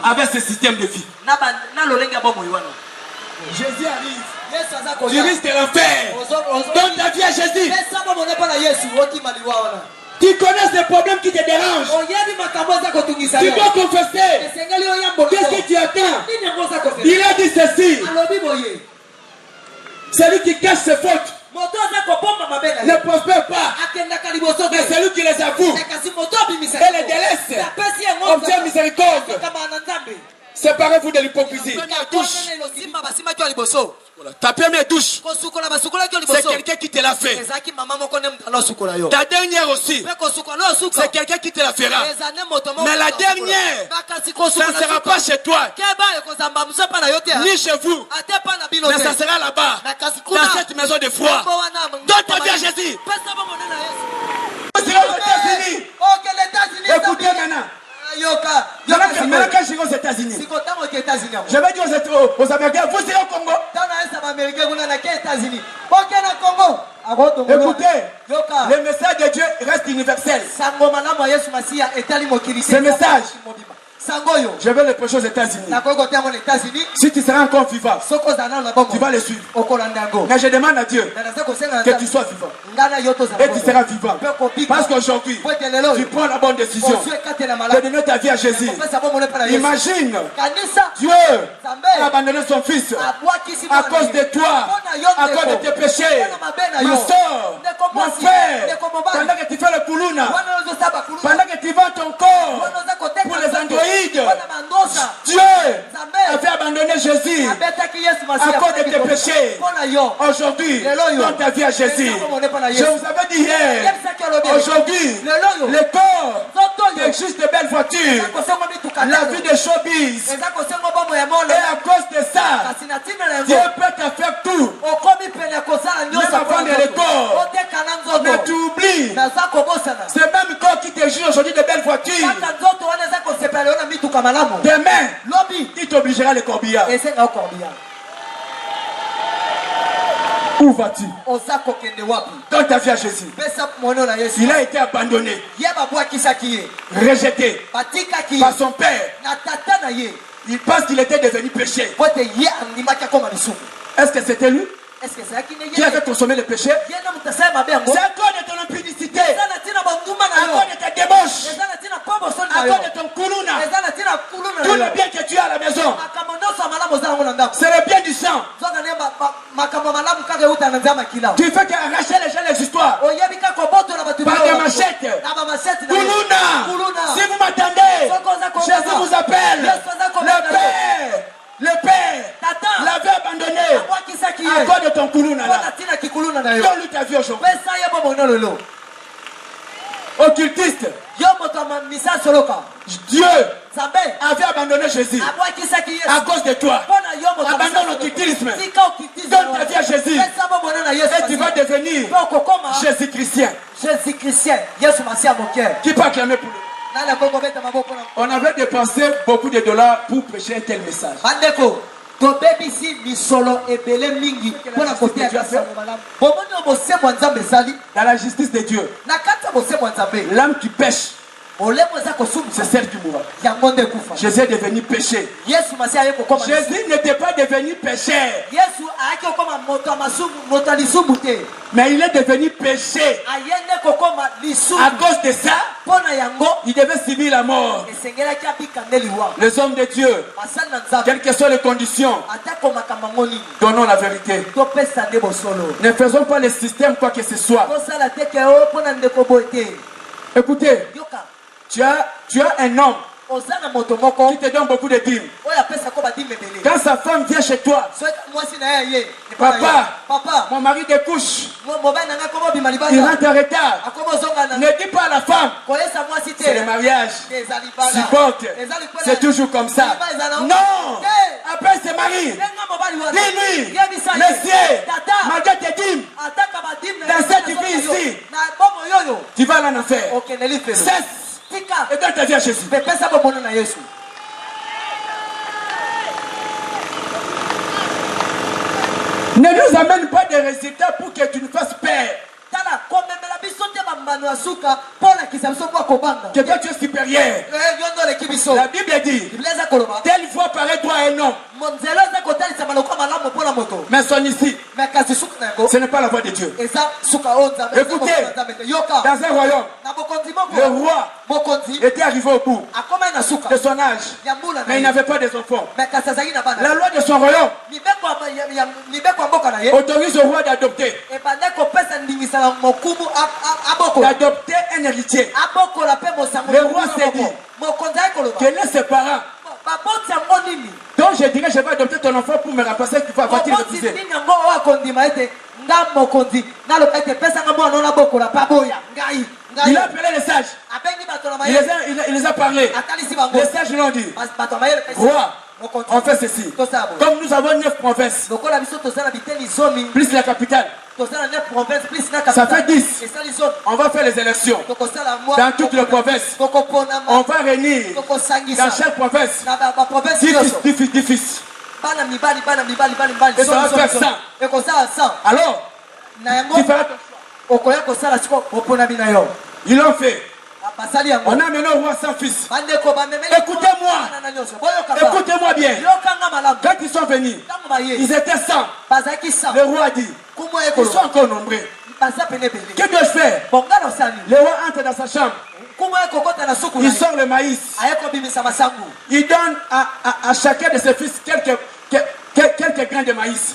avec ce système de vie? Jésus arrive. Tu risques l'enfer. Donne ta vie à Jésus. Tu connais ces problèmes qui te dérangent. Tu dois confesser. Qu'est-ce que tu attends? Il a dit ceci. Celui qui cache ses fautes ne prospère pas. Mais celui qui les avoue et les délaisse obtient miséricorde. Séparez-vous de l'hypocrisie. Ta première douche, c'est quelqu'un qui te l'a fait. Ta dernière aussi, c'est quelqu'un qui te la fera. Mais la dernière, ça ne sera pas chez toi, ni chez vous, mais ça sera là-bas, dans cette maison de foi. Donne ta vie à Jésus. Vous serez aux États-Unis. Écoutez maintenant. Maintenant quand je suis aux États-Unis, je vais dire aux Américains, vous serez au Congo. Écoutez, le message de Dieu reste universel. Ce message, je vais le prêcher aux États-Unis. Si tu seras encore vivant, tu vas le suivre. Mais je demande à Dieu que tu sois vivant. Et tu seras vivant. Parce qu'aujourd'hui, tu prends la bonne décision de donner ta vie à Jésus. Imagine, Dieu a abandonné son fils à cause de toi, à cause de tes péchés. Ma soeur, mon frère, pendant que tu fais le poulouna, pendant que tu vends ton corps pour les androïdes, Dieu a fait abandonner Jésus à cause de tes péchés. Aujourd'hui, donne ta vie à Jésus. Je vous avais dit hier, aujourd'hui, le corps est juste de belles voitures, la vie de showbiz. Et à cause de ça, Dieu peut te faire tout, même avant de le corps. Mais tu oublies, ce même corps qui te juge aujourd'hui de belles voitures, demain, il t'obligera le corbillard. Où vas-tu? Dans ta vie à Jésus. Il a été abandonné, rejeté par son père. Il pense qu'il était devenu péché. Est-ce que c'était lui qui avait consommé le péché? C'est à cause de ton impudicité, à cause de ta débauche, à cause de ton koulouna. Tout le bien que tu as à la maison, c'est le bien du sang. Tu fais qu'arracher les gens les histoires par des machettes. Koulouna, si vous m'attendez, Jésus vous appelle. Le Père l'avait abandonné à cause de ton koulouna. Donne-lui ta vie aujourd'hui. Occultiste, Dieu avait abandonné Jésus à cause de toi. Abandonne l'occultisme. Donne ta vie à Jésus. Et tu vas devenir Jésus-Chrétien. Qui peut acclamer pour lui? On avait dépensé beaucoup de dollars pour prêcher un tel message. Dans la justice de Dieu, l'âme qui pêche, c'est celle qui mourra. Jésus est devenu péché. Jésus n'était pas devenu pécheur, mais il est devenu péché. À cause de ça, il devait subir la mort. Les hommes de Dieu, quelles que soient les conditions, donnons la vérité. Ne faisons pas le système quoi que ce soit. Écoutez, tu as un homme qui te donne beaucoup de dîmes. Quand sa femme vient chez toi, papa, mon mari découche, il rentre en retard. Ne dis pas à la femme, c'est le mariage, supporte, c'est toujours comme ça. Non, après c'est mari. Dis-lui, monsieur, malgré tes dîmes, dans cette vie ici, tu vas en enfer. Cesse. Et donne ta vie à Jésus. Ne nous amène pas des résultats pour que tu nous fasses peur. Que toi tu es supérieur. La Bible dit, telle fois paraît-toi un homme, mais son ici, ce n'est pas la voix de Dieu. Écoutez, dans un royaume, le roi était arrivé au bout de son âge, mais il n'avait pas de enfants. La loi de son royaume autorise au roi d'adopter un héritier. Le roi s'est dit que laisse ses parents. Donc je dirais, je vais adopter ton enfant pour me remplacer, qu'il faut avoir refusé. Il a appelé les sages. Il les a parlé. Les sages lui ont dit, roi, on fait ceci. Comme nous avons 9 provinces, plus la capitale, ça fait 10. On va faire les élections dans toutes les provinces. On va réunir dans chaque province 10 fils. Et ça va faire 100. Alors, tu feras ils l'ont fait. On a mené au roi 100 fils. Écoutez-moi. Écoutez-moi bien. Quand ils sont venus, ils étaient 100. Le roi a dit, ils sont encore nombreux. Que dois-je faire? Le roi entre dans sa chambre. Il sort le maïs. Il donne à chacun de ses fils quelques grains de maïs.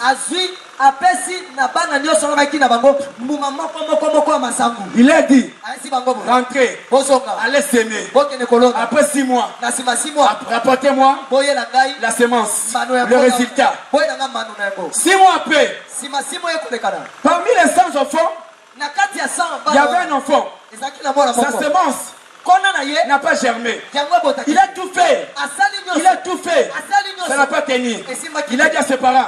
Il a dit, rentrez, allez s'aimer. Après 6 mois, rapportez-moi la semence, le résultat. 6 mois après, parmi les 100 enfants, il y avait un enfant. Sa semence n'a pas germé. Il a tout fait. Ça n'a pas tenu. Il a dit à ses parents,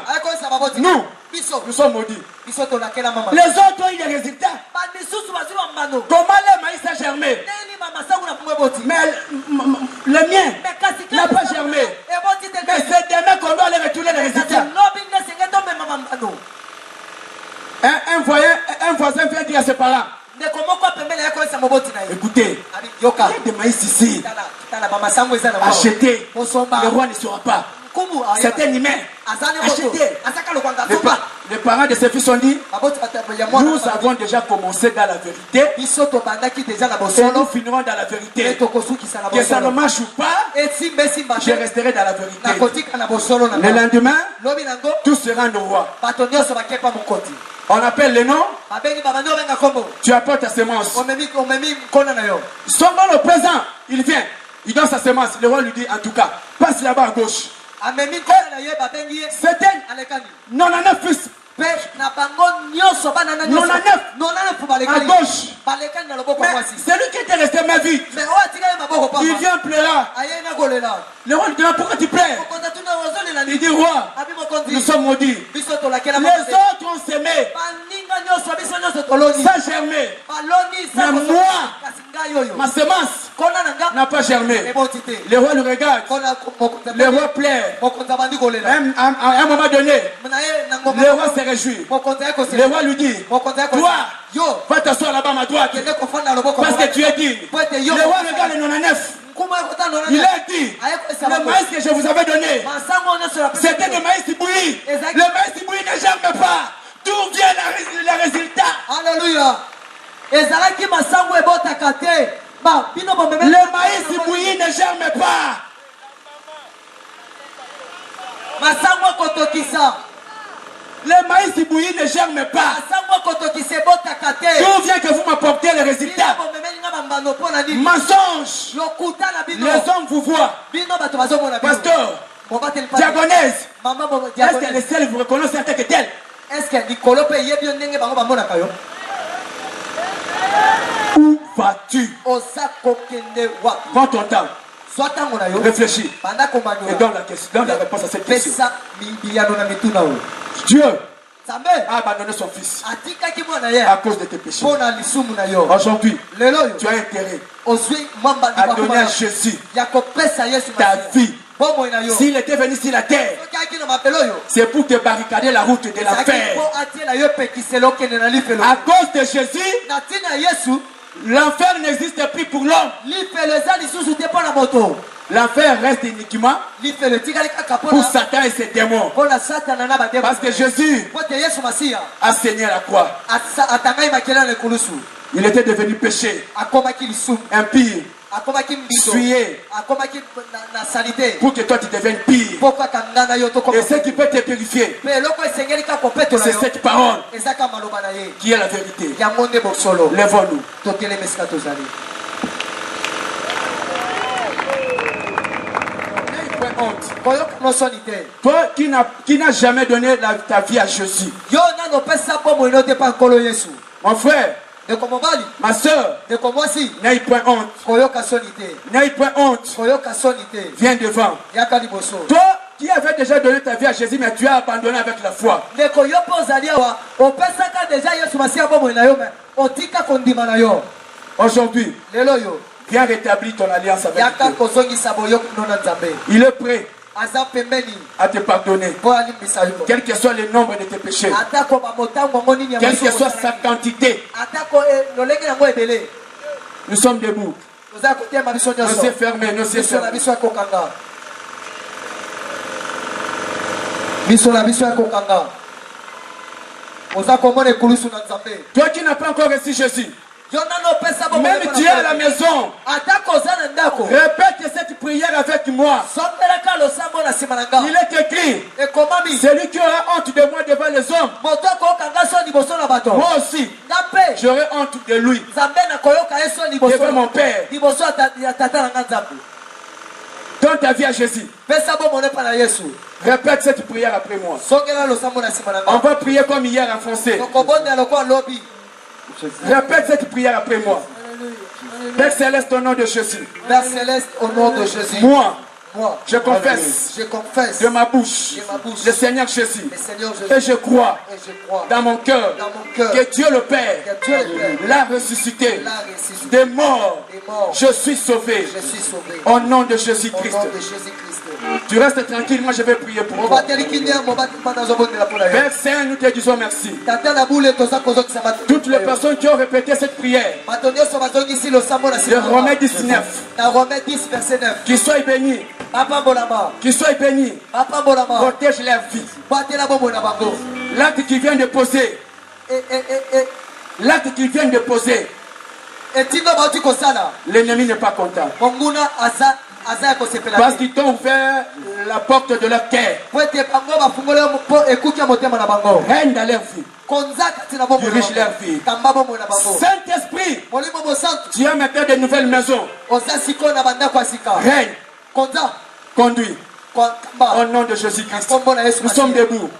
nous sommes maudits. Les autres ont eu des résultats. Comment le maïs a germé? Mais le mien n'a pas germé. Mais c'est demain qu'on doit aller retourner les résultats. Un voisin vient dire à ses parents, écoutez, il y a des maïs ici. Achetez. Le roi ne saura pas. C'est un humain. Achetez. Les parents de ses fils ont dit, nous avons déjà commencé dans la vérité et nous finirons dans la vérité. Que ça ne marche pas, je resterai dans la vérité. Le lendemain, tout sera un roi. On appelle les noms. Tu apportes ta semence. Son nom le présent, il vient. Il donne sa semence. Le roi lui dit en tout cas, passe là-bas à gauche. C'était 99 fils. 99 à gauche. Mais celui qui était resté ma vie, il vient pleurer. Le roi lui dit pourquoi tu pleures? Il dit roi, nous sommes maudits. Les autres ont semé, ça a germé. Mais moi, ma semence n'a pas germé. Le roi le regarde. Le roi pleure. À un moment donné, le roi se réjouit. Le roi lui dit, toi, va t'asseoir là-bas à ma droite, parce que tu es digne. Le roi regarde le 99. Il a dit, le maïs que je vous avais donné, c'était le maïs bouilli. Le maïs bouilli ne germe pas. D'où vient le résultat? Alléluia. Le maïs bouilli ne germe pas. Le maïs bouilli ne germe pas. D'où vient que vous m'apportez les résultats? Mensonge. Les hommes vous voient. Pasteur, diagonèse. Est-ce que les seuls vous reconnaissent en tant que tel? Où vas-tu? Prends ton temps. Réfléchis et donne la réponse à cette question. Dieu a abandonné son fils à cause de tes péchés. Aujourd'hui, tu as intérêt à donner à Jésus ta vie. S'il était venu sur la terre, c'est pour te barricader la route de l'enfer. À cause de Jésus, l'enfer n'existe plus pour l'homme. L'enfer reste uniquement pour Satan et ses démons. Parce que Jésus a saigné la croix. Il était devenu péché, impie, souillé, pour que toi tu deviennes pire. Et ce qui peut te purifier, c'est cette parole qui est la vérité. Lèvons-nous. Honte. Toi qui n'as jamais donné ta vie à Jésus, Mon frère, ma soeur, n'aie point honte. N'aie point honte. Viens devant. Toi qui avais déjà donné ta vie à Jésus, mais tu as abandonné avec la foi. Aujourd'hui, viens rétablir ton alliance avec Dieu. Il est prêt à te pardonner, quel que soit le nombre de tes péchés, quelle que soit sa quantité. Nous sommes debout, nos yeux fermés, nos yeux fermés. Toi qui n'as pas encore reçu Jésus, même tu es à la maison, répète cette prière avec moi. Il est écrit, celui qui aura honte de moi devant les hommes, moi aussi j'aurai honte de lui devant mon Père. Donne ta vie à Jésus. Répète cette prière après moi. On va prier comme hier en français. Répète cette prière après moi. Père Céleste, au nom de Jésus. Père Céleste, au nom de Jésus. Moi, je confesse de ma bouche le Seigneur Jésus. Et je crois dans mon cœur que Dieu le Père l'a ressuscité des morts. Je suis sauvé au nom de Jésus-Christ. Tu restes tranquille, moi je vais prier pour toi. Père Saint, nous te disons merci. Toutes les personnes qui ont répété cette prière de Romains 19, qui soient bénis. Qu'ils soient bénis. Protège leur vie. L'acte qu'ils viennent de poser. L'acte qu'ils viennent de poser. L'ennemi n'est pas content. Parce qu'ils t'ont ouvert la porte de leur cœur. Règne dans leur vie. Dirige leur vie. Saint-Esprit, tu as maintenant de nouvelles maisons. Règne. Conduit. Au nom de Jésus-Christ. Nous sommes debout.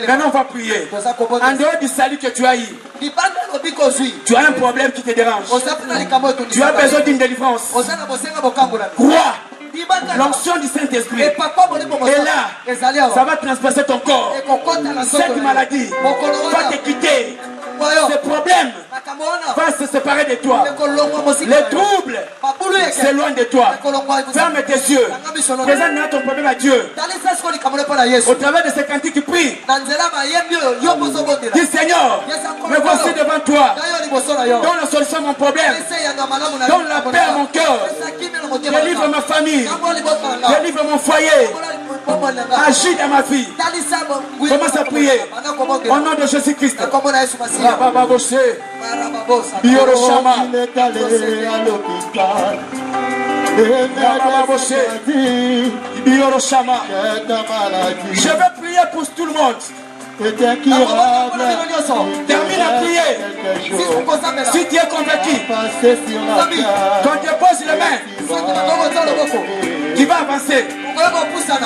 Maintenant on va prier. En dehors du salut que tu as eu, tu as un problème qui te dérange. Tu as besoin d'une délivrance. Crois. L'onction du Saint-Esprit est là. Ça va transpasser ton corps. Cette maladie va te quitter. Ce problème va se séparer de toi. Les troubles s'éloignent de toi. Ferme tes yeux. Présente ton problème à Dieu. Au travers de ces cantiques, prie. Dis Seigneur, me voici devant toi. Donne la solution à mon problème. Donne la paix à mon cœur. Délivre ma famille. Délivre mon foyer. Agis dans ma vie. Commence à prier. Au nom de Jésus-Christ. Je vais prier pour tout le monde. Termine à prier. Si tu es convaincu, quand tu poses les mains, tu vas avancer.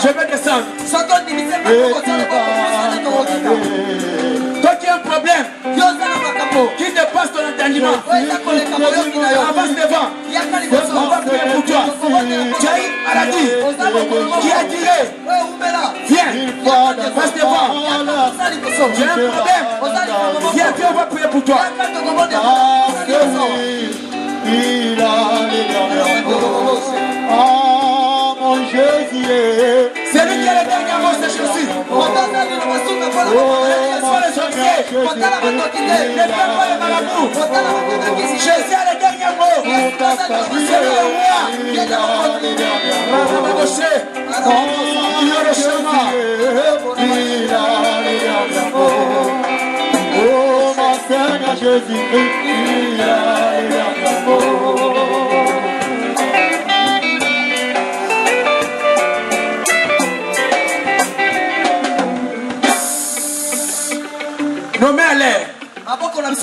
Je vais descendre. Toi qui as un problème qui dépasse ton entendement, avance devant. On va prier pour toi. Tu as une maladie qui a tiré. Viens, passe devant. Tu as un problème. Viens, puis on va prier pour toi. Mon Jésus, c'est lui qui a le dernier mot, c'est Jésus. Les sorciers, ne fais pas les marabouts. Jésus a le dernier mot. C'est le roi. Oh, mon Seigneur Jésus-Christ, il a le dernier mot. Nos mains à l'air.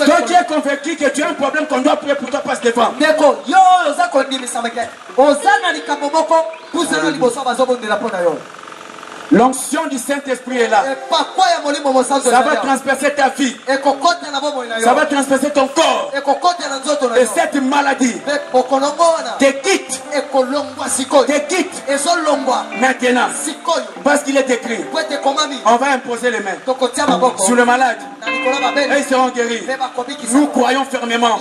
Toi qui es convaincu que tu as un problème qu'on doit prier pour toi, passe devant. L'onction du Saint-Esprit est là. Ça va transpercer ta vie. Ça va transpercer ton corps. Et cette maladie te quitte. Maintenant, parce qu'il est écrit, on va imposer les mains sur le malade et ils seront guéris. Nous croyons fermement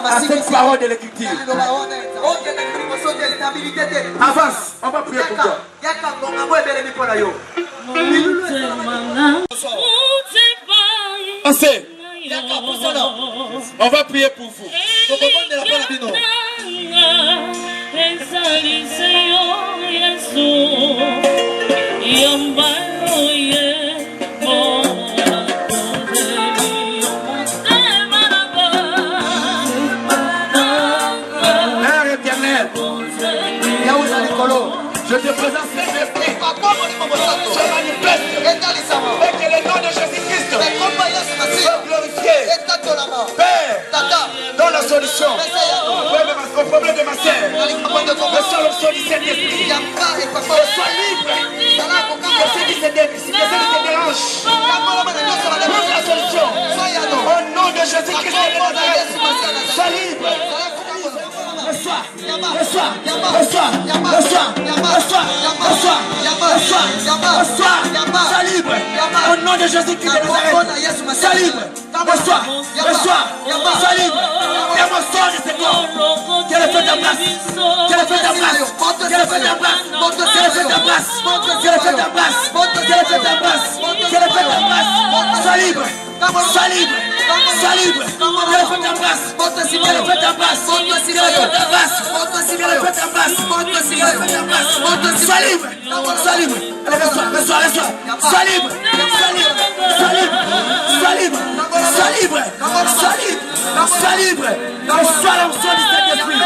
à cette parole de l'Écriture. Avance, on va prier pour toi. Pensez. On va prier pour vous. Père éternel, je te présente cet esprit. Se manifeste. Et que le nom de Jésus-Christ soit glorifié. Père, dans la solution au problème de ma sœur, reçois l'onction du Saint-Esprit. Sois libre. Que ce qui te dérange, trouve la solution. Au nom de Jésus-Christ de Nazareth, sois libre. Reçois, sois libre. Au nom de Jésus-Christ de Nazareth, sois libre. Reçois, sois libre. Démonstration de ce corps. Qu'elle fait ta place. Qu'elle fait ta place. Qu'elle fait ta place. Qu'elle fait ta place. Qu'elle fait ta place. Qu'elle fait ta place. Qu'elle fait ta place. Sois libre. Sois libre. Sois libre. Qu'elle fait ta place. Qu'elle fait ta place. Qu'elle fait ta place. Qu'elle fait ta place. Qu'elle fait ta place. Sois libre. Sois libre. Reçois. Sois libre. Sois libre. Sois libre. Sois libre. Sois libre. Sois libre. Sois libre. Reçois l'onction du Saint-Esprit.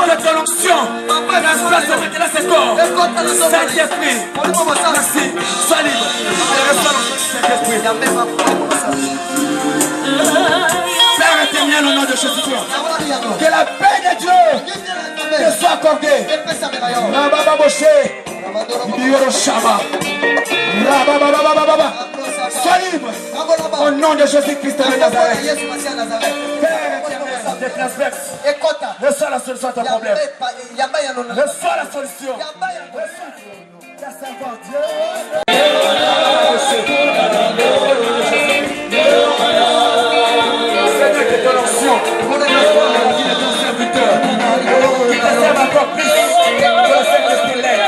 De ton onction, place maintenant ce corps. Saint-Esprit, merci. Sois libre. Reçois l'onction du Saint-Esprit. Père éternel, au nom de Jésus-Christ, que la paix de Dieu te soit accordée. Sois libre. Au nom de Jésus-Christ de Nazareth. Père éternel, te transverse. Reçois la solution à ton problème. Reçois la solution. Ta servante Dieu. Seigneur, que ton onction pour la vie de ton serviteur, qui te serve encore plus que le Saint-Esprit l'aide.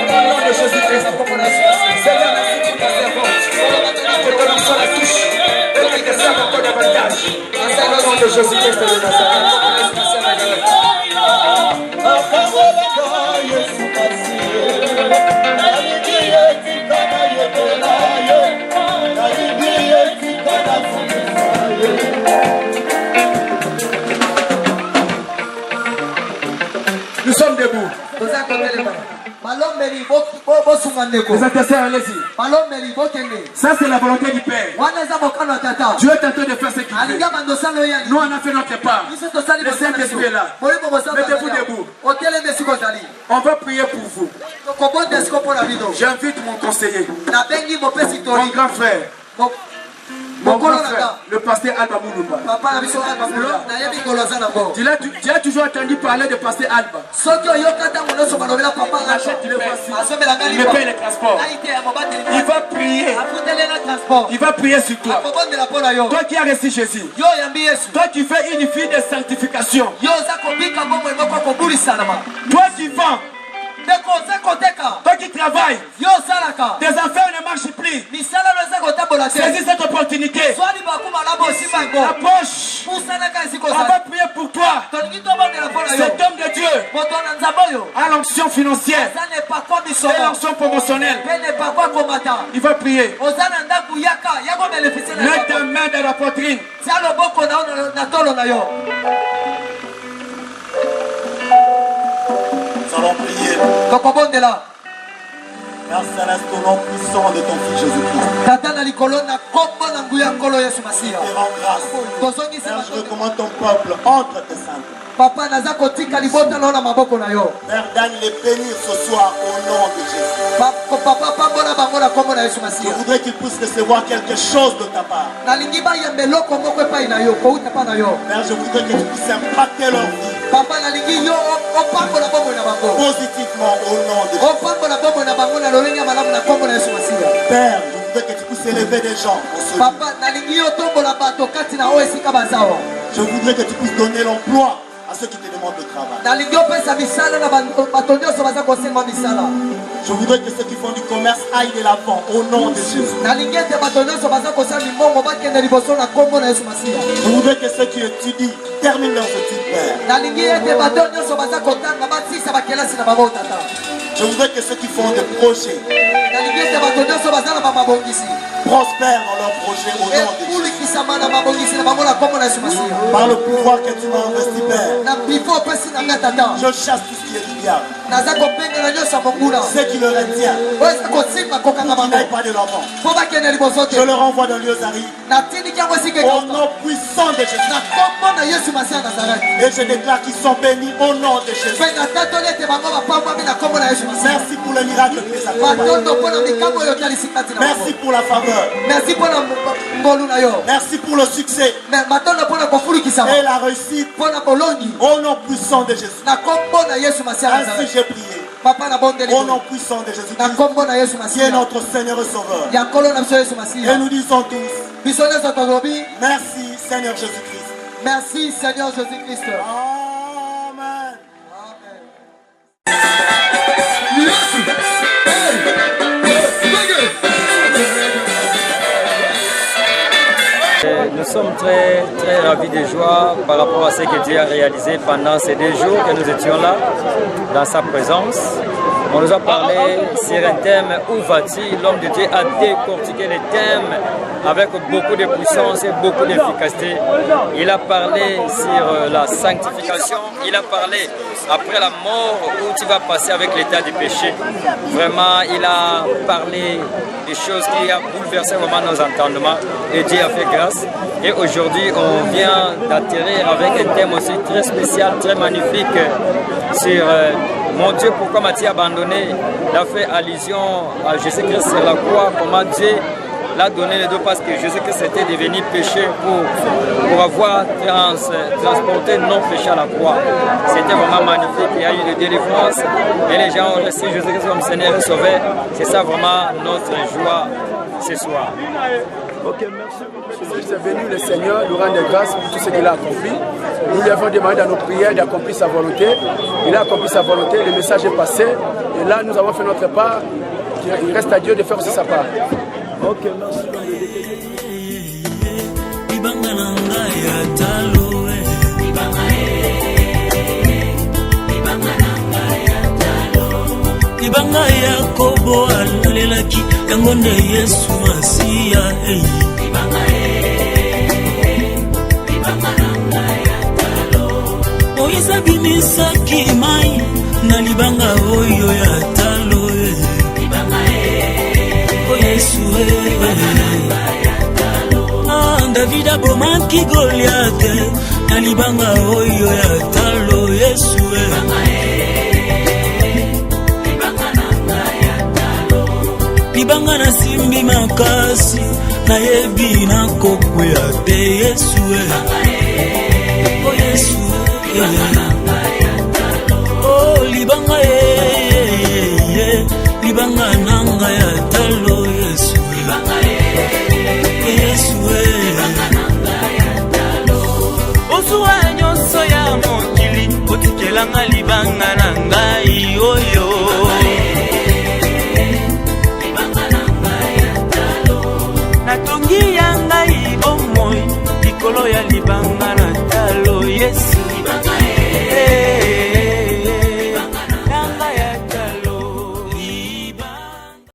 Au nom de Jésus-Christ. Seigneur, merci pour ta servante. Que ton onction la touche et qu'il te serve encore davantage. Au nom de Jésus-Christ de Nazareth. Nous sommes debout. Les intercesseurs, allez-y. Ça, c'est la volonté du Père. Dieu est en train de faire ce qu'il fait. Nous, on a fait notre part. Le Saint-Esprit est là. Mettez-vous debout. On va prier pour vous. J'invite mon conseiller, mon grand frère. Mon grand frère, le pasteur Alba Moulumba. Tu as toujours entendu parler de pasteur Alba. Il me paye le transport. Il va prier. Il va prier sur toi. Toi qui as reçu Jésus. Toi qui fais une vie de sanctification. Toi qui vends. Toi qui travailles, tes affaires ne marchent plus. Saisis cette opportunité. Approche. On va prier pour toi. Cet homme de Dieu a l'onction financière et l'onction promotionnelle. Il va prier. Mets ta main dans la poitrine. Nous allons prier. Grâce à l'instrument puissant de ton Fils Jésus-Christ. Et rends grâce. Père, je recommande ton peuple entre tes saints. Papa naza kotika libota na maboko na yo. Père, donne les bénir ce soir au nom de Jésus. Papa pambola bangola kombo na Yesu Masiya. Je voudrais qu'ils puissent recevoir quelque chose de ta part. Nalingi ba yembelo kombo ko pa ina yo, ko uta pa na yo. Père, je voudrais que tu puisses impacter leur vie. Papa nalingi yo opambola bombo na bango. Positivement au nom de Jésus. Opambola bombo na bango na lolenga malamu na kombo na Yesu Masiya. Père, je voudrais que tu puisses élever des gens. Papa nalingi yo tombola bato kati na o esika bazawa. Je voudrais que tu puisses donner l'emploi à ceux qui te demandent de travail. Je voudrais que ceux qui font du commerce aillent de l'avant au nom de Jésus. Je voudrais que ceux qui étudient terminent leurs études, Père. Je voudrais que ceux qui font des projets prospèrent dans leurs projets au nom de Jésus. Par le pouvoir que tu m'as investi, Père, je chasse tout ce qui est du diable. Ceux qui le retiennent, qui n'aillent pas de l'avant, je leur envoie dans lieux arides au nom puissant de Jésus. Et je déclare qu'ils sont bénis au nom de Jésus. Merci pour le miracle que tu as accompli. Merci pour la faveur. Merci pour le succès et la réussite au nom puissant de Jésus. Ainsi j'ai prié au nom puissant de Jésus, qui est notre Seigneur et Sauveur. Et nous disons tous merci Seigneur Jésus-Christ. Merci Seigneur Jésus-Christ. Amen. Nous sommes très ravis de joie par rapport à ce que Dieu a réalisé pendant ces 2 jours que nous étions là, dans sa présence. On nous a parlé sur un thème « Où va-t-il ?» L'homme de Dieu a décortiqué les thèmes avec beaucoup de puissance et beaucoup d'efficacité. Il a parlé sur la sanctification, il a parlé après la mort où tu vas passer avec l'état du péché. Vraiment, il a parlé des choses qui ont bouleversé vraiment nos entendements et Dieu a fait grâce. Et aujourd'hui, on vient d'atterrir avec un thème aussi très spécial, très magnifique sur mon Dieu, pourquoi m'as-tu abandonné? Il a fait allusion à Jésus-Christ sur la croix, comment Dieu l'a donné les deux parce que Jésus-Christ était devenu péché pour avoir transporté nos péchés à la croix. C'était vraiment magnifique, il y a eu de délivrance et les gens ont reçu Jésus-Christ comme Seigneur et Sauveur. C'est ça vraiment notre joie ce soir. Ok, merci. Jésus est venu, le Seigneur nous rend des grâces pour tout ce qu'il a accompli. Nous lui avons demandé dans nos prières d'accomplir sa volonté. Il a accompli sa volonté, le message est passé. Et là, nous avons fait notre part. Il reste à Dieu de faire aussi sa part. Ok, merci. Ibanga Yakobo alelaki yango nde Yesu Masiya ibanga nanga ya talo Moïse bimisaki mai na libanga oyo ya talo ibanga o Yesu ibanga ya talo David abomaki Goliath na libanga oyo ya talo Yesu ibanga Libanga na simbi makasi na yebi na kokwea te Yesu oh Yesu oh libanga libanga nanga ya talo Yesu Yesu osuwa nyonso ya mokili otikelanga libanga nanga